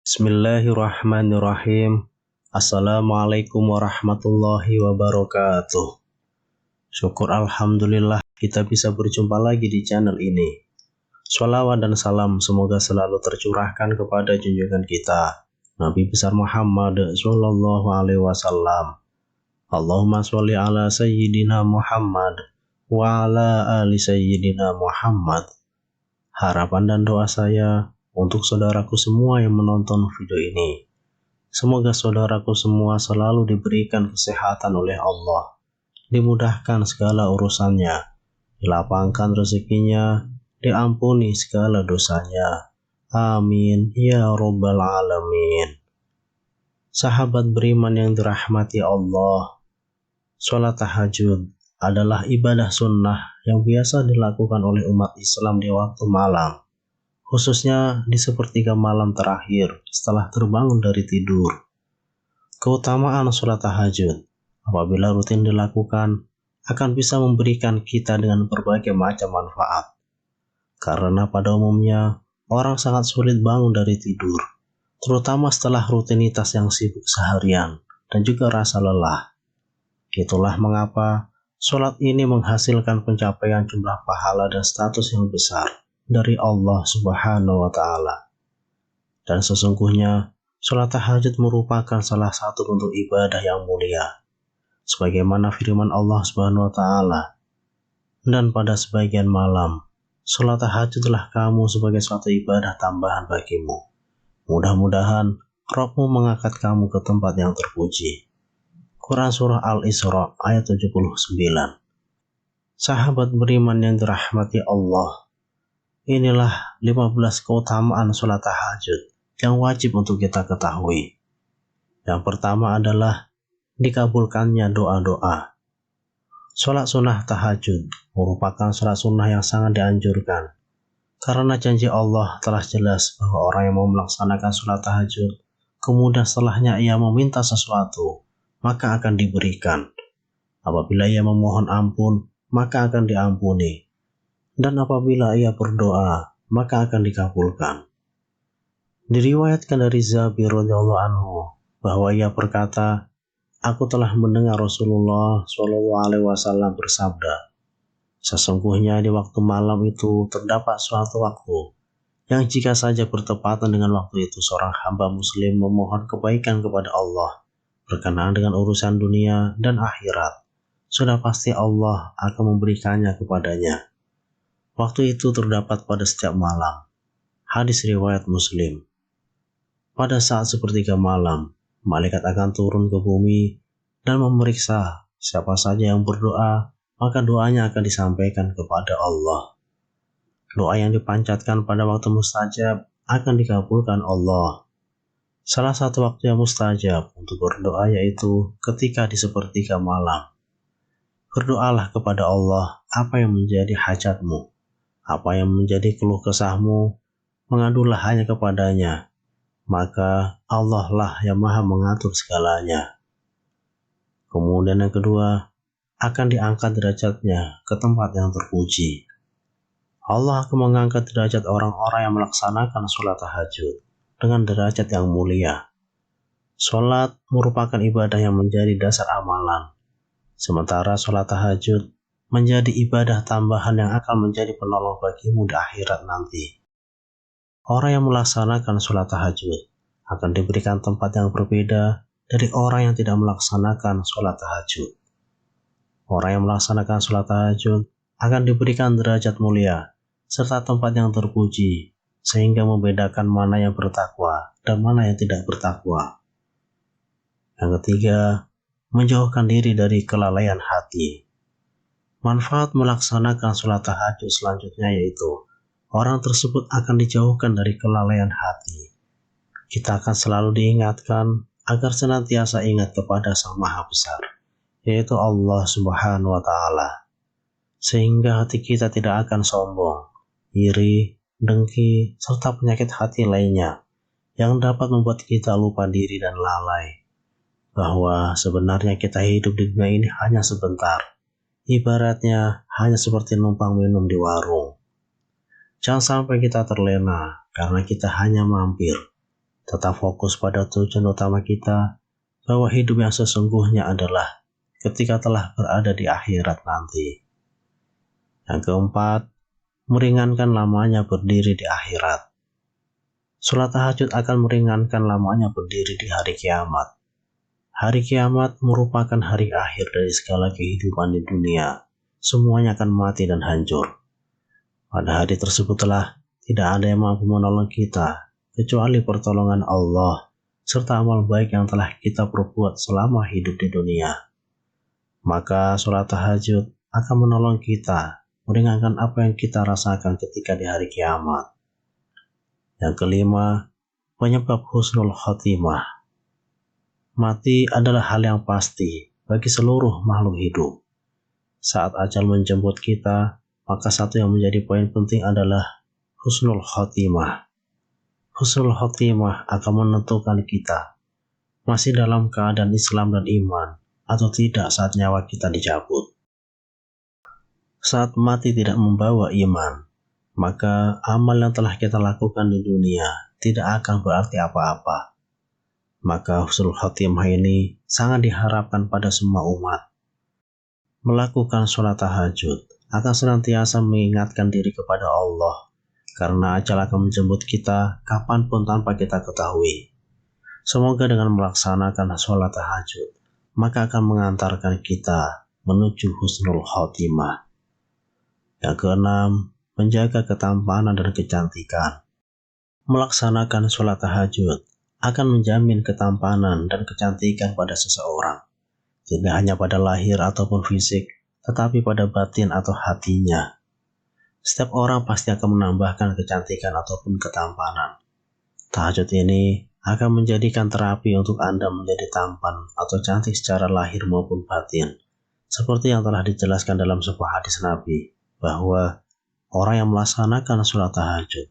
Bismillahirrahmanirrahim. Assalamualaikum warahmatullahi wabarakatuh. Syukur alhamdulillah kita bisa berjumpa lagi di channel ini. Shalawat dan salam semoga selalu tercurahkan kepada junjungan kita Nabi besar Muhammad sallallahu alaihi wasallam. Allahumma sholli ala sayyidina Muhammad wa ala ali sayyidina Muhammad. Harapan dan doa saya untuk saudaraku semua yang menonton video ini, semoga saudaraku semua selalu diberikan kesehatan oleh Allah, dimudahkan segala urusannya, dilapangkan rezekinya, diampuni segala dosanya. Amin ya rabbal alamin. Sahabat beriman yang dirahmati Allah, sholat tahajud adalah ibadah sunnah yang biasa dilakukan oleh umat Islam di waktu malam, khususnya di sepertiga malam terakhir setelah terbangun dari tidur. Keutamaan sholat tahajud apabila rutin dilakukan akan bisa memberikan kita dengan berbagai macam manfaat. Karena pada umumnya orang sangat sulit bangun dari tidur, terutama setelah rutinitas yang sibuk seharian dan juga rasa lelah. Itulah mengapa sholat ini menghasilkan pencapaian jumlah pahala dan status yang besar dari Allah Subhanahu wa Ta'ala. Dan sesungguhnya sholat tahajud merupakan salah satu bentuk ibadah yang mulia, sebagaimana firman Allah Subhanahu wa Ta'ala, dan pada sebagian malam sholat tahajudlah kamu sebagai suatu ibadah tambahan bagimu. Mudah-mudahan Rabbmu mengangkat kamu ke tempat yang terpuji. Quran Surah Al-Isra ayat 79. Sahabat beriman yang dirahmati Allah, inilah 15 keutamaan sholat tahajud yang wajib untuk kita ketahui. Yang pertama adalah dikabulkannya doa-doa. Sholat sunnah tahajud merupakan sholat sunnah yang sangat dianjurkan, karena janji Allah telah jelas bahwa orang yang mau melaksanakan sholat tahajud, kemudian setelahnya ia meminta sesuatu, maka akan diberikan. Apabila ia memohon ampun, maka akan diampuni. Dan apabila ia berdoa, maka akan dikabulkan. Diriwayatkan dari Jabir radhiyallahu anhu bahwa ia berkata, aku telah mendengar Rasulullah sallallahu alaihi wasallam bersabda, sesungguhnya di waktu malam itu terdapat suatu waktu yang jika saja bertepatan dengan waktu itu seorang hamba muslim memohon kebaikan kepada Allah berkenaan dengan urusan dunia dan akhirat, sudah pasti Allah akan memberikannya kepadanya. Waktu itu terdapat pada setiap malam. Hadis riwayat Muslim. Pada saat sepertiga malam, malaikat akan turun ke bumi dan memeriksa siapa saja yang berdoa, maka doanya akan disampaikan kepada Allah. Doa yang dipanjatkan pada waktu mustajab akan dikabulkan Allah. Salah satu waktu yang mustajab untuk berdoa yaitu ketika di sepertiga malam. Berdoalah kepada Allah apa yang menjadi hajatmu, apa yang menjadi keluh kesahmu, mengadulah hanya kepadanya, maka Allah lah yang maha mengatur segalanya. Kemudian yang kedua, akan diangkat derajatnya ke tempat yang terpuji. Allah akan mengangkat derajat orang-orang yang melaksanakan sholat tahajud dengan derajat yang mulia. Sholat merupakan ibadah yang menjadi dasar amalan, sementara sholat tahajud menjadi ibadah tambahan yang akan menjadi penolong bagimu di akhirat nanti. Orang yang melaksanakan sholat tahajud akan diberikan tempat yang berbeda dari orang yang tidak melaksanakan sholat tahajud. Orang yang melaksanakan sholat tahajud akan diberikan derajat mulia serta tempat yang terpuji, sehingga membedakan mana yang bertakwa dan mana yang tidak bertakwa. Yang ketiga, menjauhkan diri dari kelalaian hati. Manfaat melaksanakan sholat tahajud selanjutnya yaitu orang tersebut akan dijauhkan dari kelalaian hati. Kita akan selalu diingatkan agar senantiasa ingat kepada Sang Maha Besar, yaitu Allah Subhanahu wa Ta'ala, sehingga hati kita tidak akan sombong, iri, dengki, serta penyakit hati lainnya yang dapat membuat kita lupa diri dan lalai bahwa sebenarnya kita hidup di dunia ini hanya sebentar. Ibaratnya hanya seperti numpang minum di warung. Jangan sampai kita terlena karena kita hanya mampir. Tetap fokus pada tujuan utama kita, bahwa hidup yang sesungguhnya adalah ketika telah berada di akhirat nanti. Yang keempat, meringankan lamanya berdiri di akhirat. Sholat tahajud akan meringankan lamanya berdiri di hari kiamat. Hari kiamat merupakan hari akhir dari segala kehidupan di dunia. Semuanya akan mati dan hancur. Pada hari tersebutlah tidak ada yang mampu menolong kita kecuali pertolongan Allah serta amal baik yang telah kita perbuat selama hidup di dunia. Maka sholat tahajud akan menolong kita meringankan apa yang kita rasakan ketika di hari kiamat. Yang kelima, penyebab husnul khotimah. Mati adalah hal yang pasti bagi seluruh makhluk hidup. Saat ajal menjemput kita, maka satu yang menjadi poin penting adalah husnul khotimah. Husnul khotimah akan menentukan kita masih dalam keadaan Islam dan iman atau tidak saat nyawa kita dicabut. Saat mati tidak membawa iman, maka amal yang telah kita lakukan di dunia tidak akan berarti apa-apa. Maka husnul khotimah ini sangat diharapkan pada semua umat. Melakukan sholat tahajud akan senantiasa mengingatkan diri kepada Allah, karena ajal akan menjemput kita kapanpun tanpa kita ketahui. Semoga dengan melaksanakan sholat tahajud, maka akan mengantarkan kita menuju husnul khotimah. Yang keenam, menjaga ketampanan dan kecantikan. Melaksanakan sholat tahajud akan menjamin ketampanan dan kecantikan pada seseorang. Tidak hanya pada lahir ataupun fisik, tetapi pada batin atau hatinya. Setiap orang pasti akan menambahkan kecantikan ataupun ketampanan. Tahajud ini akan menjadikan terapi untuk Anda menjadi tampan atau cantik secara lahir maupun batin. Seperti yang telah dijelaskan dalam sebuah hadis Nabi, bahwa orang yang melaksanakan sholat tahajud,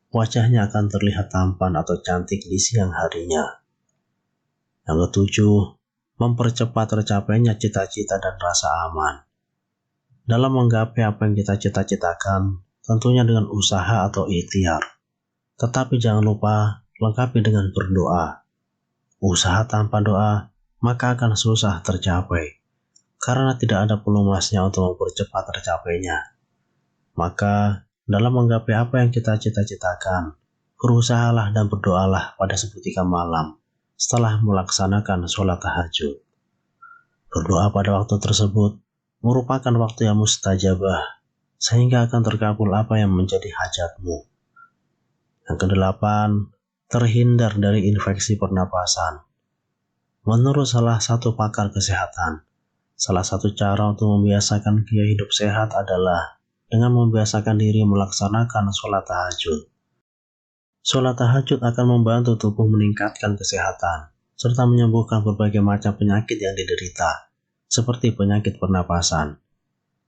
wajahnya akan terlihat tampan atau cantik di siang harinya. Yang ketujuh, mempercepat tercapainya cita-cita dan rasa aman. Dalam menggapai apa yang kita cita-citakan, tentunya dengan usaha atau ikhtiar. Tetapi jangan lupa lengkapi dengan berdoa. Usaha tanpa doa, maka akan susah tercapai, karena tidak ada pelumasnya untuk mempercepat tercapainya. Maka, dalam menggapai apa yang kita cita-citakan, berusahalah dan berdoalah pada sepertiga malam setelah melaksanakan sholat tahajud. Berdoa pada waktu tersebut merupakan waktu yang mustajabah, sehingga akan terkabul apa yang menjadi hajatmu. Yang kedelapan, terhindar dari infeksi pernapasan. Menurut salah satu pakar kesehatan, salah satu cara untuk membiasakan gaya hidup sehat adalah dengan membiasakan diri melaksanakan sholat tahajud. Sholat tahajud akan membantu tubuh meningkatkan kesehatan, serta menyembuhkan berbagai macam penyakit yang diderita, seperti penyakit pernapasan.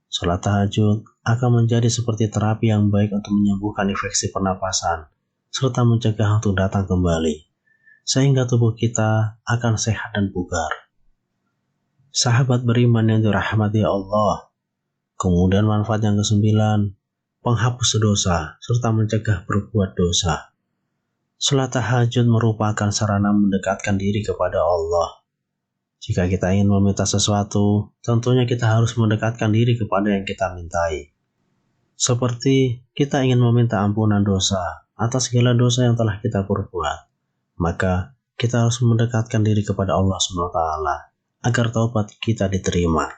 Sholat tahajud akan menjadi seperti terapi yang baik untuk menyembuhkan infeksi pernapasan, serta mencegah untuk datang kembali, sehingga tubuh kita akan sehat dan bugar. Sahabat beriman yang dirahmati Allah, kemudian manfaat yang kesembilan, penghapus dosa serta mencegah berbuat dosa. Sholat tahajud merupakan sarana mendekatkan diri kepada Allah. Jika kita ingin meminta sesuatu, tentunya kita harus mendekatkan diri kepada yang kita mintai. Seperti kita ingin meminta ampunan dosa atas segala dosa yang telah kita perbuat, maka kita harus mendekatkan diri kepada Allah SWT agar taubat kita diterima.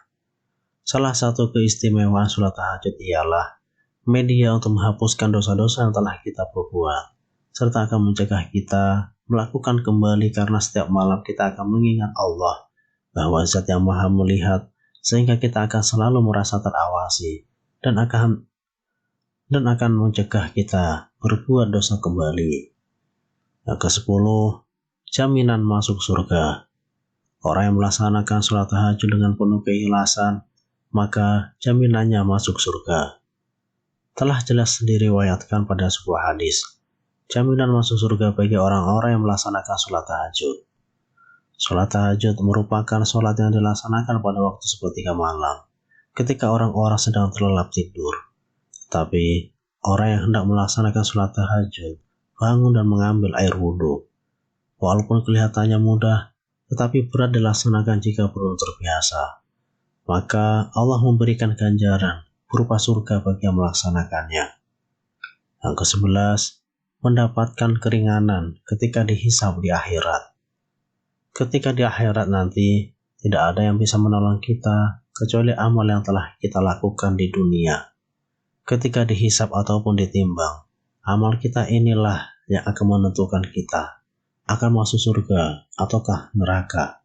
Salah satu keistimewaan sholat tahajud ialah media untuk menghapuskan dosa-dosa yang telah kita perbuat, serta akan mencegah kita melakukan kembali, karena setiap malam kita akan mengingat Allah, bahwa Zat yang Maha melihat, sehingga kita akan selalu merasa terawasi dan akan mencegah kita berbuat dosa kembali. Yang ke-10, jaminan masuk surga. Orang yang melaksanakan sholat tahajud dengan penuh keikhlasan, maka jaminannya masuk surga. Telah jelas diriwayatkan pada sebuah hadis, jaminan masuk surga bagi orang-orang yang melaksanakan sholat tahajud. Sholat tahajud merupakan sholat yang dilaksanakan pada waktu sepertiga malam, ketika orang-orang sedang terlelap tidur. Tapi orang yang hendak melaksanakan sholat tahajud bangun dan mengambil air wudhu. Walaupun kelihatannya mudah, tetapi berat dilaksanakan jika belum terbiasa. Maka Allah memberikan ganjaran berupa surga bagi yang melaksanakannya. Yang ke-11, mendapatkan keringanan ketika dihisab di akhirat. Ketika di akhirat nanti, tidak ada yang bisa menolong kita kecuali amal yang telah kita lakukan di dunia. Ketika dihisab ataupun ditimbang, amal kita inilah yang akan menentukan kita akan masuk surga ataukah neraka.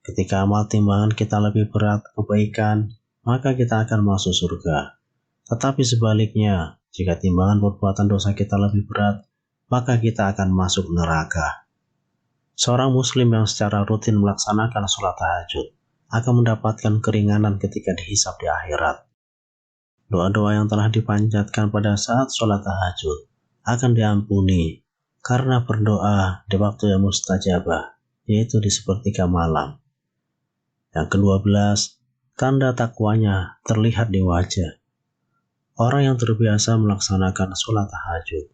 Ketika amal timbangan kita lebih berat kebaikan, maka kita akan masuk surga. Tetapi sebaliknya, jika timbangan perbuatan dosa kita lebih berat, maka kita akan masuk neraka. Seorang muslim yang secara rutin melaksanakan sholat tahajud akan mendapatkan keringanan ketika dihisab di akhirat. Doa-doa yang telah dipanjatkan pada saat sholat tahajud akan diampuni karena berdoa di waktu yang mustajabah, yaitu di sepertiga malam. Yang ke-12, tanda takwanya terlihat di wajah. Orang yang terbiasa melaksanakan sholat tahajud,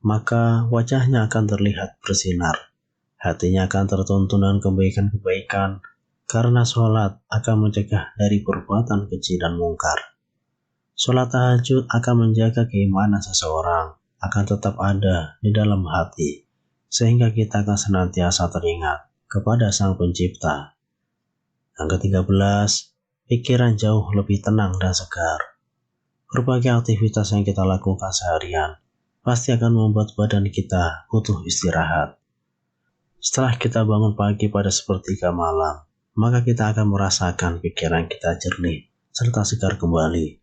maka wajahnya akan terlihat bersinar. Hatinya akan tertuntun dengan kebaikan-kebaikan, karena sholat akan mencegah dari perbuatan keji dan mungkar. Sholat tahajud akan menjaga keimanan seseorang, akan tetap ada di dalam hati, sehingga kita akan senantiasa teringat kepada Sang Pencipta. Yang ke-13, pikiran jauh lebih tenang dan segar. Berbagai aktivitas yang kita lakukan seharian pasti akan membuat badan kita butuh istirahat. Setelah kita bangun pagi pada sepertiga malam, maka kita akan merasakan pikiran kita jernih serta segar kembali.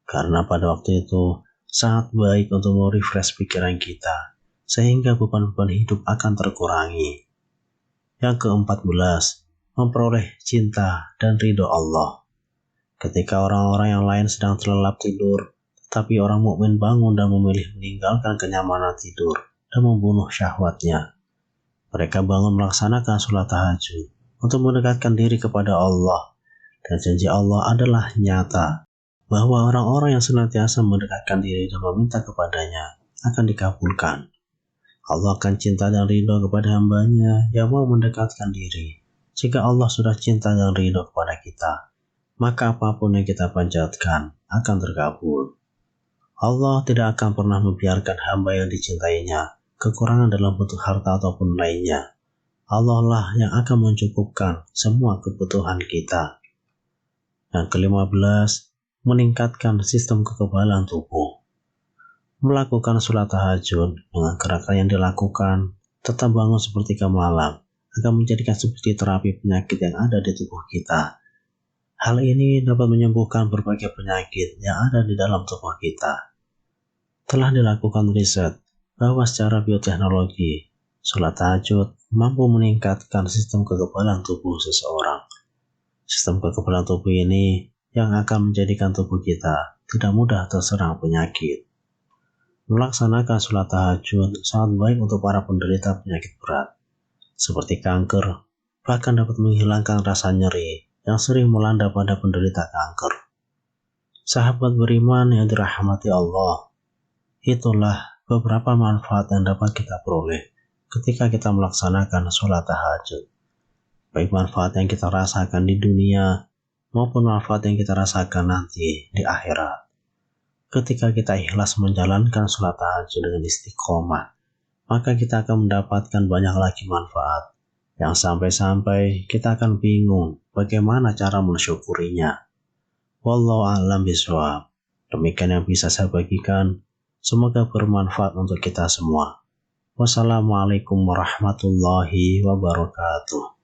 Karena pada waktu itu sangat baik untuk merefresh pikiran kita, sehingga beban-beban hidup akan terkurangi. Yang ke-14, memperoleh cinta dan ridho Allah. Ketika orang-orang yang lain sedang terlelap tidur, tetapi orang mukmin bangun dan memilih meninggalkan kenyamanan tidur dan membunuh syahwatnya. Mereka bangun melaksanakan sholat tahajud untuk mendekatkan diri kepada Allah, dan janji Allah adalah nyata, bahwa orang-orang yang senantiasa mendekatkan diri dan meminta kepadanya akan dikabulkan. Allah akan cinta dan ridho kepada hambanya yang mau mendekatkan diri. Jika Allah sudah cinta dan ridho kepada kita, maka apapun yang kita panjatkan akan terkabul. Allah tidak akan pernah membiarkan hamba yang dicintainya kekurangan dalam bentuk harta ataupun lainnya. Allah lah yang akan mencukupkan semua kebutuhan kita. Yang ke-15, meningkatkan sistem kekebalan tubuh. Melakukan sholat tahajud dengan gerakan yang dilakukan, tetap bangun sepertiga malam, akan menjadikan seperti terapi penyakit yang ada di tubuh kita. Hal ini dapat menyembuhkan berbagai penyakit yang ada di dalam tubuh kita. Telah dilakukan riset bahwa secara bioteknologi, sholat tahajud mampu meningkatkan sistem kekebalan tubuh seseorang. Sistem kekebalan tubuh ini yang akan menjadikan tubuh kita tidak mudah terserang penyakit. Melaksanakan sholat tahajud sangat baik untuk para penderita penyakit berat, seperti kanker, bahkan dapat menghilangkan rasa nyeri yang sering melanda pada penderita kanker. Sahabat beriman yang dirahmati Allah, itulah beberapa manfaat yang dapat kita peroleh ketika kita melaksanakan sholat tahajud. Baik manfaat yang kita rasakan di dunia, maupun manfaat yang kita rasakan nanti di akhirat. Ketika kita ikhlas menjalankan sholat tahajud dengan istiqomah, maka kita akan mendapatkan banyak lagi manfaat, yang sampai-sampai kita akan bingung bagaimana cara mensyukurinya. Wallahu a'lam bishawab. Demikian yang bisa saya bagikan. Semoga bermanfaat untuk kita semua. Wassalamualaikum warahmatullahi wabarakatuh.